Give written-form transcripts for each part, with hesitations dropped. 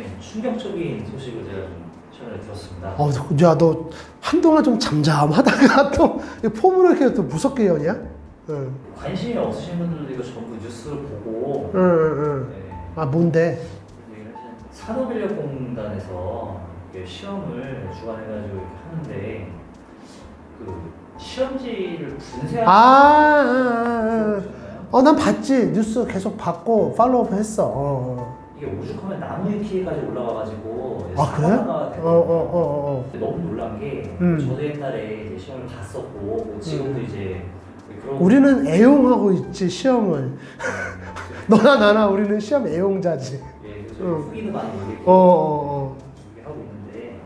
선생님, 충격적인 소식을 제가 좀 최근에 들었습니다. 야, 너 한동안 좀 잠잠하다가 또 폼으로 이렇게 또 무섭게 여냐? 응. 관심이 없으신 분들도 이거 전부 뉴스를 보고 응. 네, 아, 뭔데? 얘기를 하시는 산업인력공단에서 이렇게 시험을 주관해가지고 이렇게 하는데 그 시험지를 분쇄하는 난 봤지. 뉴스 계속 봤고 팔로우업 했어. 이게 오죽하면 나무 위키까지 올라와가지고 아, 그래? 사과가 되거든요. 너무 놀란 게 저도 옛날에 이제 시험을 봤었고 뭐 지금도 이제 그런 우리는 애용하고 있지, 시험을. 너나 나나 우리는 시험 애용자지. 예, 그래서 후기도 많이 올리고 하고 있는데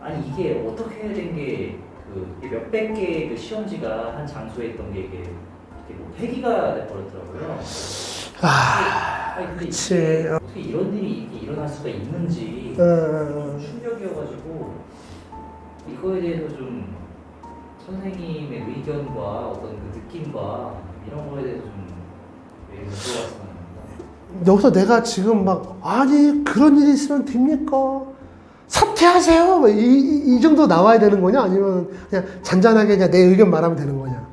아니 이게 어떻게 된 게 그 몇백 개의 그 시험지가 한 장소에 있던 게 이게 뭐 폐기가 돼버렸더라고요. 아니 근데 그치. 이게 어떻게 이런 일이 이렇게 일어날 수가 있는지 좀 충격이어가지고 이거에 대해서 좀 선생님의 의견과 어떤 그 느낌과 이런 거에 대해서 좀 물어봤으면 합니다. 여기서 내가 지금 아니, 그런 일이 있으면 됩니까? 사퇴하세요! 이 정도 나와야 되는 거냐? 아니면 그냥 잔잔하게 그냥 내 의견 말하면 되는 거냐?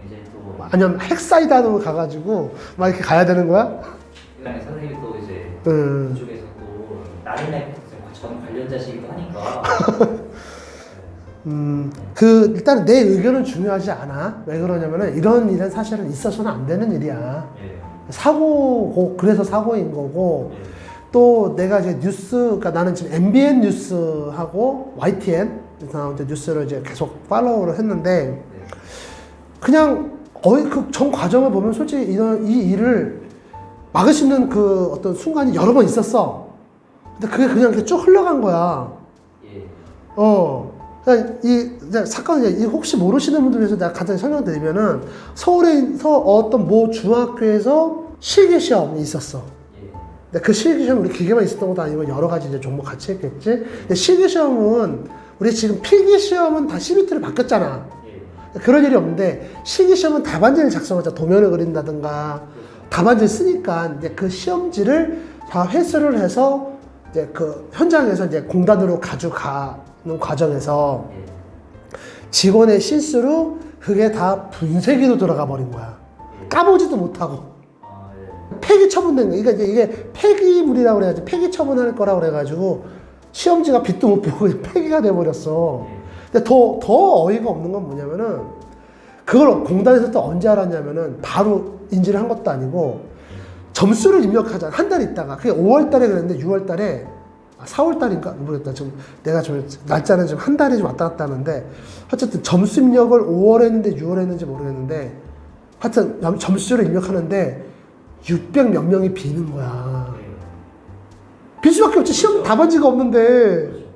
이제 또 아니면 핵사이다로 가가지고 막 이렇게 가야 되는 거야? 그다음에 선생님이 또 이제 그쪽에서 또 나름의 전 관련자시기도 하니까 일단 내 의견은 중요하지 않아. 왜 그러냐면은 이런 일은 사실은 있어서는 안 되는 일이야. 예. 사고고, 그래서 사고인 거고, 예. 또 내가 이제 그러니까 나는 지금 MBN 뉴스하고 YTN, 그래서 이제 뉴스를 이제 계속 팔로우를 했는데, 그냥 거의 그 전 과정을 보면 솔직히 이 일을 막을 수 있는 그 어떤 순간이 여러 번 있었어. 근데 그게 그냥 이렇게 쭉 흘러간 거야. 예. 그러니까 이제 사건은 이제 혹시 모르시는 분들 위해서 내가 간단히 설명드리면은 서울에서 어떤 모 중학교에서 실기시험이 있었어. 예. 근데 그 실기시험 우리 기계만 있었던 것도 아니고 여러 가지 이제 종목 같이 했겠지. 근데 실기시험은 우리 지금 필기시험은 다 CBT로 바뀌었잖아. 예. 그런 일이 없는데 실기시험은 답안지를 작성하자. 도면을 그린다든가 답안지를 쓰니까 이제 그 시험지를 다 회수를 해서 이제 그 현장에서 이제 공단으로 가져가는 과정에서 직원의 실수로 그게 다 분쇄기로 들어가 버린 거야. 까보지도 못하고. 아, 예. 폐기 처분된 거야. 그러니까 이게 폐기물이라고 그래가지고 폐기 처분할 거라고 그래가지고 시험지가 빛도 못 보고 폐기가 돼버렸어. 근데 더 어이가 없는 건 뭐냐면은 그걸 공단에서 또 언제 알았냐면은 바로 인지를 한 것도 아니고 점수를 입력하자. 한 달 있다가. 그게 5월 달에 그랬는데 6월 달에 4월 달인가? 모르겠다. 내가 날짜는 지금 한 달이 좀 왔다 갔다 하는데 어쨌든 점수 입력을 5월 했는데 6월 했는지 모르겠는데 하여튼 점수를 입력하는데 600 몇 명이 비는 거야. 빌 수밖에 없지. 시험 답안지가 없는데.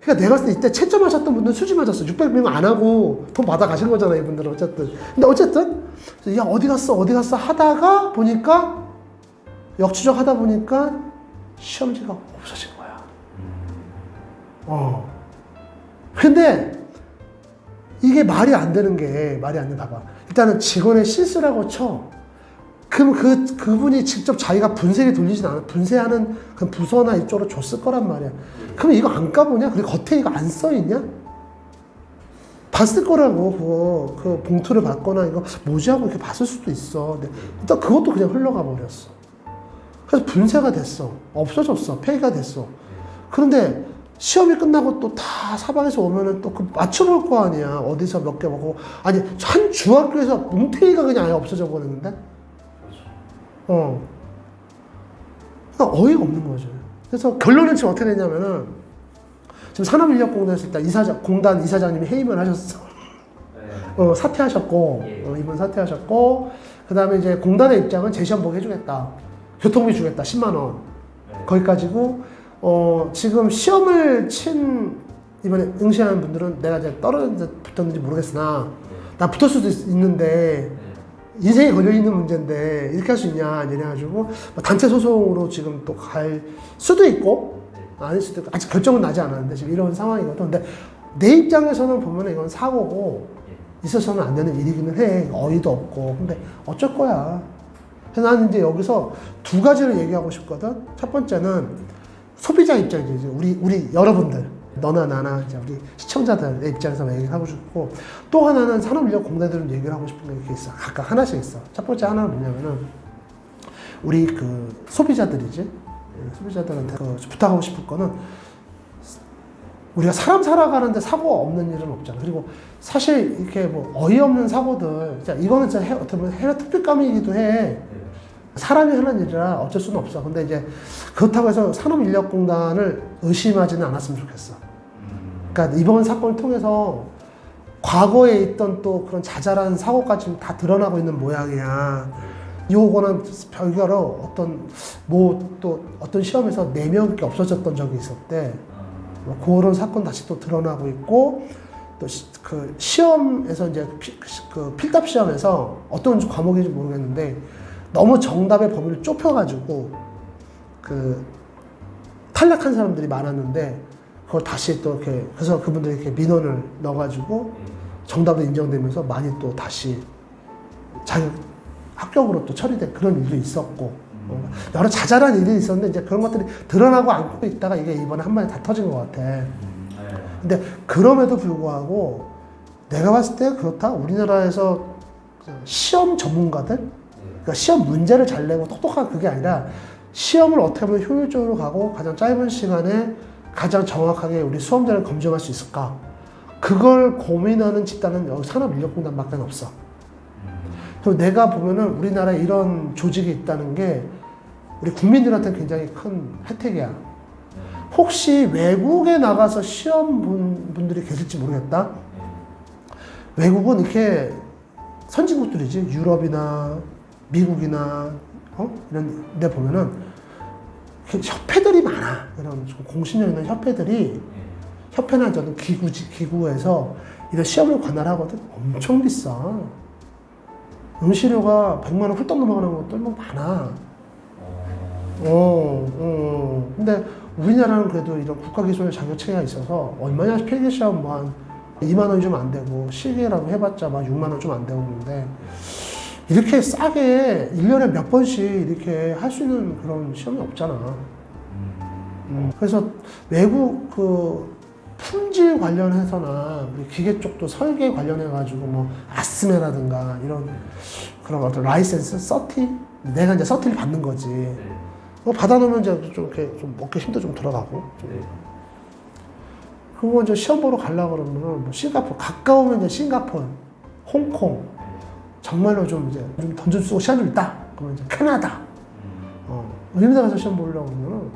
그러니까 내가 봤을 때 이때 채점하셨던 분들은 수지 맞았어. 600명 안 하고 돈 받아 가신 거잖아, 이분들은 어쨌든. 근데 어쨌든 야, 어디 갔어 하다가 보니까 역추적 하다 보니까 시험지가 없어진 거야. 근데 이게 말이 안 되는 봐봐. 일단은 직원의 실수라고 쳐. 그럼 그분이 직접 자기가 분쇄기 돌리진 않아. 분쇄하는 그 부서나 이쪽으로 줬을 거란 말이야. 그럼 이거 안 까보냐? 그리고 겉에 이거 안 써있냐? 봤을 거라고, 그거. 그 봉투를 받거나 이거 뭐지 하고 이렇게 봤을 수도 있어. 근데 일단 그것도 그냥 흘러가 버렸어. 그래서 분쇄가 됐어. 없어졌어. 폐기가 됐어. 그런데 시험이 끝나고 또 다 사방에서 오면은 또 그 맞춰볼 거 아니야. 어디서 몇 개 먹고. 아니, 한 중학교에서 뭉태기가 그냥 아예 없어져 버렸는데? 그러니까 어이가 없는 거죠. 그래서 결론은 지금 어떻게 됐냐면은 지금 산업인력공단에서 일단 공단 이사장님이 해임을 하셨어. 사퇴하셨고, 이분 사퇴하셨고, 그 다음에 이제 공단의 입장은 재시험 보게 해주겠다. 교통비 주겠다. 10만 원. 거기까지고, 지금 시험을 친 이번에 응시하는 분들은 내가 이제 붙었는지 모르겠으나, 나 붙을 수도 있는데, 인생에 걸려있는 문제인데 이렇게 할 수 있냐 이래가지고 단체 소송으로 지금 또 갈 수도 있고 아닐 수도 있고 아직 결정은 나지 않았는데 지금 이런 상황이거든. 근데 내 입장에서는 보면 이건 사고고 있어서는 안 되는 일이기는 해. 어이도 없고. 근데 어쩔 거야. 그래서 나는 이제 여기서 두 가지를 얘기하고 싶거든. 첫 번째는 소비자 입장이죠. 이제 우리 여러분들, 너나 나나 이제 우리 시청자들의 입장에서 얘기를 하고 싶고, 또 하나는 산업인력공단들은 얘기를 하고 싶은 게 이렇게 있어. 각각 하나씩 있어. 첫 번째 하나는 뭐냐면은 우리 그 소비자들이지. 소비자들한테 부탁하고 싶을 거는, 우리가 사람 살아가는데 사고가 없는 일은 없잖아. 그리고 사실 이렇게 뭐 어이없는 사고들, 이거는 진짜 어떻게 보면 해외 특별감이기도 해. 사람이 하는 일이라 어쩔 수는 없어. 근데 이제 그렇다고 해서 산업인력공단을 의심하지는 않았으면 좋겠어. 그러니까 이번 사건을 통해서 과거에 있던 또 그런 자잘한 사고까지 다 드러나고 있는 모양이야. 요거는 별개로 어떤 시험에서 4명밖에 없어졌던 적이 있었대. 그런 사건 다시 또 드러나고 있고, 또 그 시험에서 이제 그 필답 시험에서 어떤 과목인지 모르겠는데 너무 정답의 범위를 좁혀가지고 그 탈락한 사람들이 많았는데, 그걸 다시 또 이렇게, 그래서 그분들이 이렇게 민원을 넣어가지고 정답도 인정되면서 많이 또 다시 합격으로 또 처리된 그런 일도 있었고, 여러 자잘한 일이 있었는데 이제 그런 것들이 드러나고 않고 있다가 이게 이번에 한 번에 다 터진 것 같아. 근데 그럼에도 불구하고 내가 봤을 때 그렇다. 우리나라에서 시험 전문가들, 그러니까 시험 문제를 잘 내고 똑똑한 그게 아니라 시험을 어떻게 하면 효율적으로 가고 가장 짧은 시간에 가장 정확하게 우리 수험자를 검증할 수 있을까? 그걸 고민하는 집단은 여기 산업인력공단밖에 없어. 그리고 내가 보면은 우리나라에 이런 조직이 있다는 게 우리 국민들한테 굉장히 큰 혜택이야. 혹시 외국에 나가서 시험 분들이 계실지 모르겠다. 외국은 이렇게 선진국들이지. 유럽이나 미국이나 이런 데 보면은 협회들이 많아. 이런 공신력 있는 협회들이, 협회나 저는 기구에서 이런 시험을 관할하거든. 엄청 비싸. 응시료가 100만 원 훌떡 넘어가는 것도 뭐 많아. 근데 우리나라는 그래도 이런 국가기술 자격증이 있어서 얼마냐, 필기시험 뭐 한 2만 원이 좀 안 되고, 실기라고 해봤자 막 6만 원 좀 안 되고 그러는데, 이렇게 싸게 1년에 몇 번씩 이렇게 할 수 있는 그런 시험이 없잖아. 그래서 외국 그 품질 관련해서나 우리 기계 쪽도 설계 관련해가지고 뭐 아스메라든가 이런 그런 어떤 라이센스, 서티? 내가 이제 서티를 받는 거지. 받아놓으면 이제 좀 이렇게 좀 어깨 힘도 좀 들어가고. 그리고 이제 시험 보러 가려고 그러면은 뭐 싱가포르, 가까우면 이제 싱가포르, 홍콩, 정말로 좀 이제 좀 돈 좀 쓰고 시간 좀 있다. 그러면 이제 캐나다. 이런 데 가서 시험 보려고 그러면은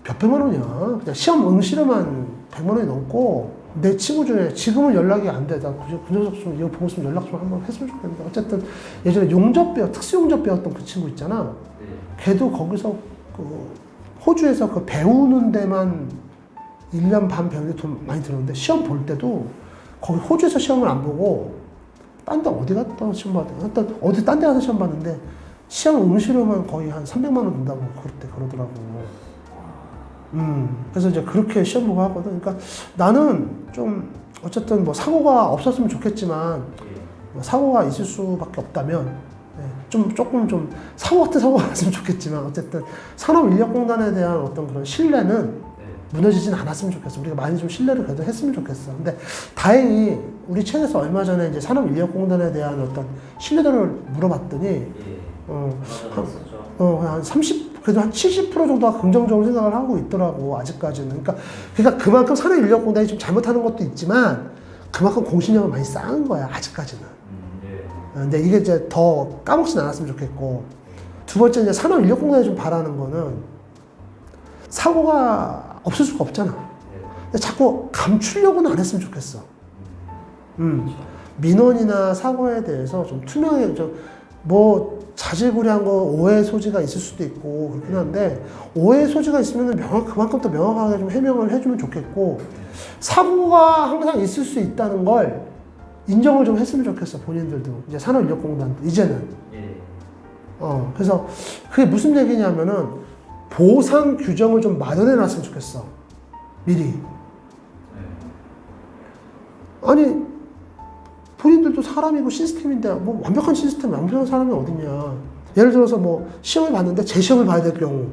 몇백만 원이야. 그냥 시험 응시료만 100만 원이 넘고, 내 친구 중에 지금은 연락이 안 돼. 나 그 녀석 좀 이거 보고 있으면 연락 좀 한번 했으면 좋겠는데. 어쨌든 예전에 특수용접 배웠던 그 친구 있잖아. 걔도 거기서 그 호주에서 그 배우는 데만 1년 반 배우는데 돈 많이 들었는데, 시험 볼 때도 거기 호주에서 시험을 안 보고 딴 데 어디 갔다 시험 봤는데, 어디 딴 데 가서 시험 봤는데 시험 응시료만 거의 한 300만 원 든다고 그때 그러더라고. 그래서 이제 그렇게 시험 보고 하거든. 그러니까 나는 좀 어쨌든 뭐 사고가 없었으면 좋겠지만, 사고가 있을 수밖에 없다면 조금 사고 같은 사고가 났으면 좋겠지만, 어쨌든 산업인력공단에 대한 어떤 그런 신뢰는 무너지진 않았으면 좋겠어. 우리가 많이 좀 신뢰를 그래도 했으면 좋겠어. 근데 다행히 우리 채널에서 얼마 전에 이제 산업인력공단에 대한 어떤 신뢰도를 물어봤더니 한 30, 그래도 한 70% 정도가 긍정적으로 생각을 하고 있더라고, 아직까지는. 그러니까 그만큼 산업인력공단이 좀 잘못하는 것도 있지만, 그만큼 공신력을 많이 쌓은 거야, 아직까지는. 근데 이게 이제 더 까먹진 않았으면 좋겠고, 두 번째 이제 산업인력공단이 좀 바라는 거는 사고가 없을 수가 없잖아. 근데 자꾸 감추려고는 안 했으면 좋겠어. 민원이나 사고에 대해서 좀 투명하게, 뭐 자질구레한 거 오해 소지가 있을 수도 있고 그렇긴 한데, 오해 소지가 있으면 그만큼 더 명확하게 좀 해명을 해주면 좋겠고, 사고가 항상 있을 수 있다는 걸 인정을 좀 했으면 좋겠어, 본인들도. 이제 산업인력공단도 이제는. 그래서 그게 무슨 얘기냐면은 보상 규정을 좀 마련해 놨으면 좋겠어, 미리. 아니, 본인들도 사람이고 시스템인데 뭐 완벽한 시스템, 완벽한 사람이 어딨냐. 예를 들어서 뭐 시험을 봤는데 재시험을 봐야 될 경우,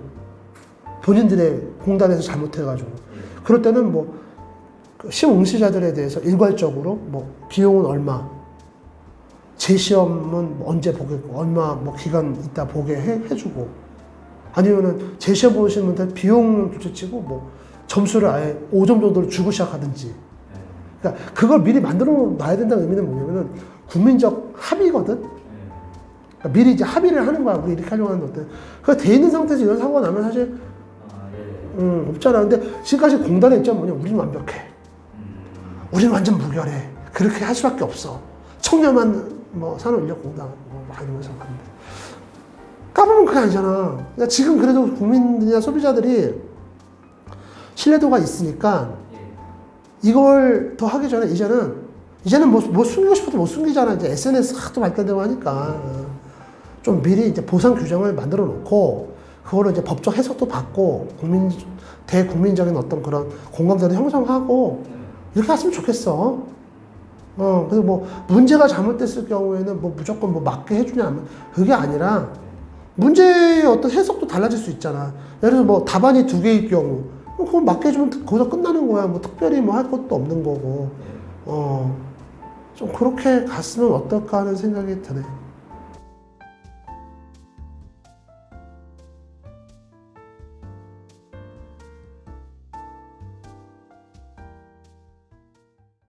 본인들의 공단에서 잘못해가지고. 예. 그럴 때는 뭐 시험응시자들에 대해서 일괄적으로 뭐 비용은 얼마, 재시험은 언제 보겠고 얼마 뭐 기간 있다 보게 해주고, 아니면은 재시험 보시는 분들 비용은 둘째치고 뭐 점수를 아예 5점 정도를 주고 시작하든지. 그러니까 그걸 미리 만들어 놔야 된다는 의미는 뭐냐면은 국민적 합의거든. 그러니까 미리 이제 합의를 하는 거야. 우리 이렇게 하려고 하는 것들. 그돼 있는 상태에서 이런 사고가 나면 사실 없잖아. 근데 지금까지 공단의 입장은 뭐냐? 우리는 완벽해. 우리는 완전 무결해. 그렇게 할 수밖에 없어. 청렴한 뭐 산업인력공단 뭐 이러면서 하는데 까보면 그게 아니잖아. 그러니까 지금 그래도 국민들이나 소비자들이 신뢰도가 있으니까 이걸 더 하기 전에 이제는 뭐 숨기고 싶어도 못 숨기잖아. 이제 SNS 하도 발달되고 하니까 좀 미리 이제 보상 규정을 만들어 놓고 그거를 이제 법적 해석도 받고 대국민적인 어떤 그런 공감대를 형성하고 이렇게 했으면 좋겠어. 그래서 뭐 문제가 잘못됐을 경우에는 뭐 무조건 뭐 맞게 해주냐 하면 그게 아니라 문제의 어떤 해석도 달라질 수 있잖아. 예를 들어서 뭐 답안이 2개일 경우 그거 맞게 해주면 거기서 끝나는 거야. 뭐 특별히 뭐 할 것도 없는 거고. 좀 그렇게 갔으면 어떨까 하는 생각이 드네.